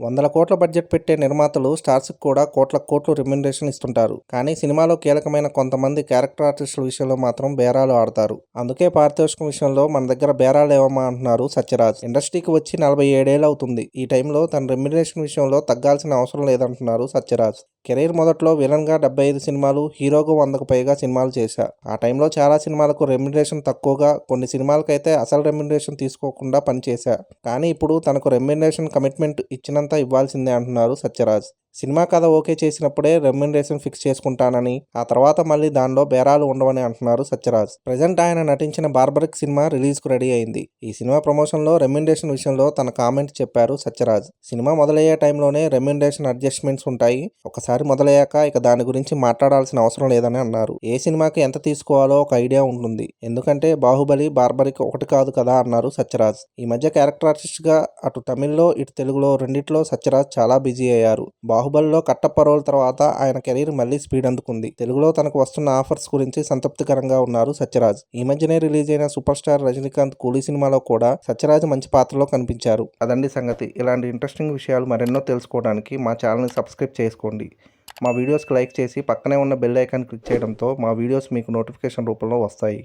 వందల కోట్ల బడ్జెట్ పెట్టే నిర్మాతలు స్టార్స్కి కూడా కోట్ల కోట్లు రెమ్యునరేషన్ ఇస్తుంటారు. కానీ సినిమాలో కీలకమైన కొంతమంది క్యారెక్టర్ ఆర్టిస్టుల విషయంలో మాత్రం బేరాలు ఆడతారు. అందుకే పారితోషికం విషయంలో మన దగ్గర బేరాలు ఏవమ్మా అంటున్నారు సత్యరాజ్. ఇండస్ట్రీకి వచ్చి 47 ఏళ్ళు అవుతుంది. ఈ టైంలో తన రెమ్యునరేషన్ విషయంలో తగ్గాల్సిన అవసరం లేదంటున్నారు సత్యరాజ్. కెరీర్ మొదట్లో విలన్గా 75 సినిమాలు, హీరోగా 100కు పైగా సినిమాలు చేశా. ఆ టైంలో చాలా సినిమాలకు రెమ్యునరేషన్ తక్కువగా, కొన్ని సినిమాలకైతే అసలు రెమ్యునరేషన్ తీసుకోకుండా పనిచేశా. కానీ ఇప్పుడు తనకు రెమ్యునరేషన్ కమిట్మెంట్ ఇచ్చినంత ఇవ్వాల్సిందే అంటున్నారు సత్యరాజ్. సినిమా కథ ఓకే చేసినప్పుడే రెమ్యునరేషన్ ఫిక్స్ చేసుకుంటానని, ఆ తర్వాత మళ్ళీ దానిలో బేరాలు ఉండవని అంటున్నారు సత్యరాజ్. ప్రజెంట్ ఆయన నటించిన బార్బరిక్ సినిమా రిలీజ్కు రెడీ అయింది. ఈ సినిమా ప్రమోషన్లో రెమ్యునరేషన్ విషయంలో తన కామెంట్ చెప్పారు సత్యరాజ్. సినిమా మొదలయ్యే టైంలోనే రెమ్యునరేషన్ అడ్జస్ట్మెంట్స్ ఉంటాయి. ఒకసారి మొదలయ్యాక ఇక దాని గురించి మాట్లాడాల్సిన అవసరం లేదని అన్నారు. ఏ సినిమాకి ఎంత తీసుకోవాలో ఒక ఐడియా ఉంటుంది. ఎందుకంటే బాహుబలి, బార్బరిక్ ఒకటి కాదు కదా అన్నారు సత్యరాజ్. ఈ మధ్య క్యారెక్టర్ ఆర్టిస్ట్గా అటు తమిళ్లో ఇటు తెలుగులో రెండిట్లో సత్యరాజ్ చాలా బిజీ అయ్యారు. బాహుబలిలో కట్టప్ప రోల్ తర్వాత ఆయన కెరీర్ మళ్ళీ స్పీడ్ అందుకుంది. తెలుగులో తనకు వస్తున్న ఆఫర్స్ గురించి సంతృప్తికరంగా ఉన్నారు సత్యరాజ్. ఈ మధ్యనే రిలీజ్ అయిన సూపర్ స్టార్ రజనీకాంత్ కూలీ సినిమాలో కూడా సత్యరాజ్ మంచి పాత్రలో కనిపించారు. అదండి సంగతి. ఇలాంటి ఇంట్రెస్టింగ్ విషయాలు మరెన్నో తెలుసుకోవడానికి మా ఛానల్ని సబ్స్క్రైబ్ చేసుకోండి. మా వీడియోస్కి లైక్ చేసి పక్కనే ఉన్న బెల్ ఐకాన్ క్లిక్ చేయడంతో మా వీడియోస్ మీకు నోటిఫికేషన్ రూపంలో వస్తాయి.